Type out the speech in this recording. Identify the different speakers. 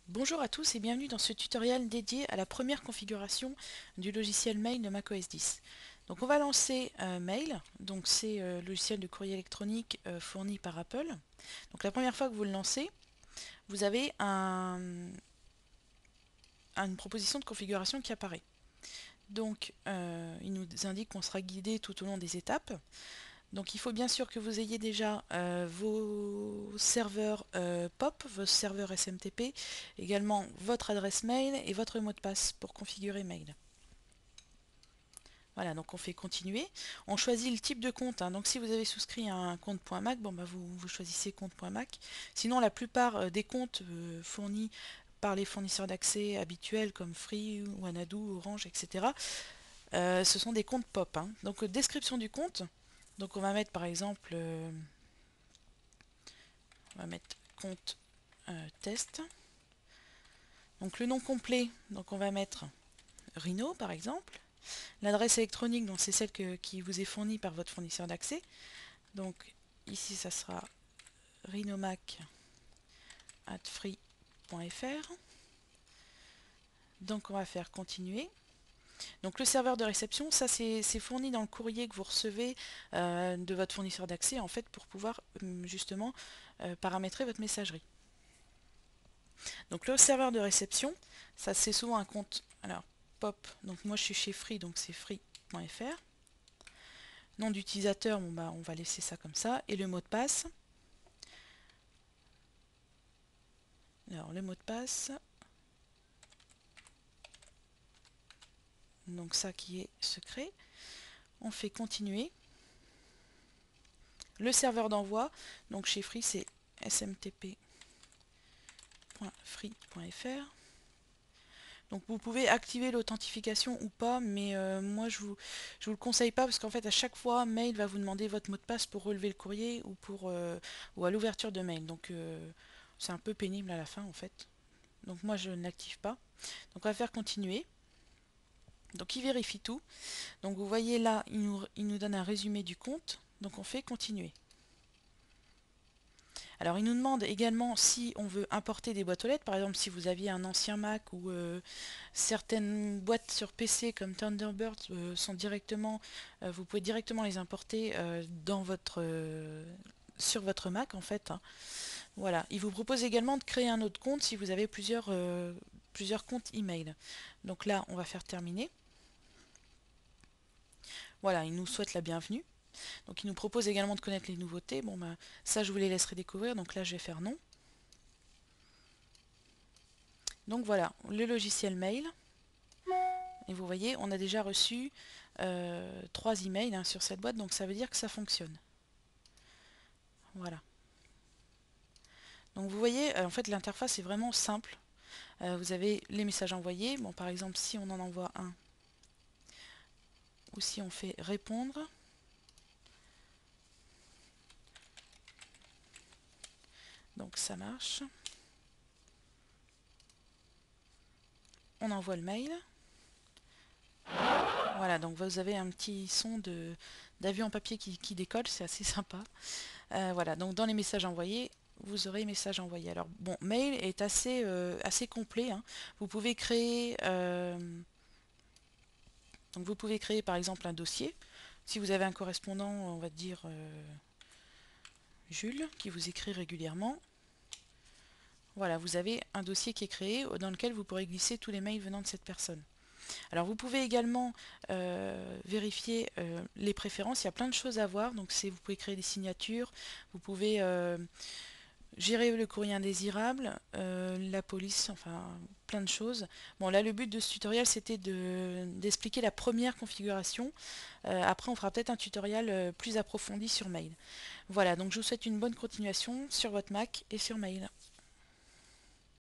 Speaker 1: Bonjour à tous et bienvenue dans ce tutoriel dédié à la première configuration du logiciel Mail de macOS 10. Donc on va lancer Mail, donc c'est le logiciel de courrier électronique fourni par Apple. Donc la première fois que vous le lancez, vous avez une proposition de configuration qui apparaît. Donc il nous indique qu'on sera guidé tout au long des étapes. Donc il faut bien sûr que vous ayez déjà vos serveurs POP, vos serveurs SMTP, également votre adresse mail et votre mot de passe pour configurer mail. Voilà, donc on fait continuer. On choisit le type de compte, hein. Donc si vous avez souscrit à un compte .mac, bon, bah vous choisissez compte .mac. Sinon la plupart des comptes fournis par les fournisseurs d'accès habituels comme Free, Wanadu, Orange, etc. Ce sont des comptes POP, hein. Donc description du compte. Donc on va mettre par exemple on va mettre compte test. Donc le nom complet, donc on va mettre Rhino par exemple. L'adresse électronique, donc c'est celle qui vous est fournie par votre fournisseur d'accès. Donc ici ça sera rhinomac@free.fr. Donc on va faire continuer. Donc le serveur de réception, ça c'est fourni dans le courrier que vous recevez de votre fournisseur d'accès en fait pour pouvoir justement paramétrer votre messagerie. Donc le serveur de réception, ça c'est souvent un compte. Alors pop, donc moi je suis chez Free, donc c'est free.fr. Nom d'utilisateur, bon bah on va laisser ça comme ça. Et le mot de passe. Alors le mot de passe, donc ça qui est secret. On fait continuer. Le serveur d'envoi, donc chez Free c'est smtp.free.fr. Donc vous pouvez activer l'authentification ou pas, mais moi je vous le conseille pas parce qu'en fait à chaque fois Mail va vous demander votre mot de passe pour relever le courrier ou à l'ouverture de Mail. Donc c'est un peu pénible à la fin en fait. Donc moi je ne l'active pas. Donc on va faire continuer. Donc il vérifie tout. Donc vous voyez là il nous donne un résumé du compte. Donc on fait continuer. Alors il nous demande également si on veut importer des boîtes aux lettres, par exemple si vous aviez un ancien Mac ou certaines boîtes sur PC comme Thunderbird sont directement, vous pouvez directement les importer sur votre Mac en fait, hein. Voilà, il vous propose également de créer un autre compte si vous avez plusieurs comptes email. Donc là on va faire terminer. Voilà, il nous souhaite la bienvenue. Donc il nous propose également de connaître les nouveautés. Bon bah ça je vous les laisserai découvrir, donc là je vais faire non. Donc voilà, le logiciel mail. Et vous voyez, on a déjà reçu 3 emails hein, sur cette boîte, donc ça veut dire que ça fonctionne. Voilà. Donc vous voyez, en fait l'interface est vraiment simple. Vous avez les messages envoyés. Bon, par exemple, si on en envoie un, ou si on fait répondre, donc ça marche. On envoie le mail. Voilà, donc vous avez un petit son d'avion en papier qui décolle, c'est assez sympa. Voilà, donc dans les messages envoyés, vous aurez message envoyé. Alors bon, mail est assez complet, hein. Vous pouvez créer donc vous pouvez créer par exemple un dossier. Si vous avez un correspondant, on va dire Jules, qui vous écrit régulièrement, voilà, vous avez un dossier qui est créé dans lequel vous pourrez glisser tous les mails venant de cette personne. Alors vous pouvez également vérifier les préférences, il y a plein de choses à voir, donc vous pouvez créer des signatures, vous pouvez gérer le courrier indésirable, la police, enfin plein de choses. Bon là le but de ce tutoriel c'était d'expliquer la première configuration. Après on fera peut-être un tutoriel plus approfondi sur mail. Voilà, donc je vous souhaite une bonne continuation sur votre Mac et sur mail.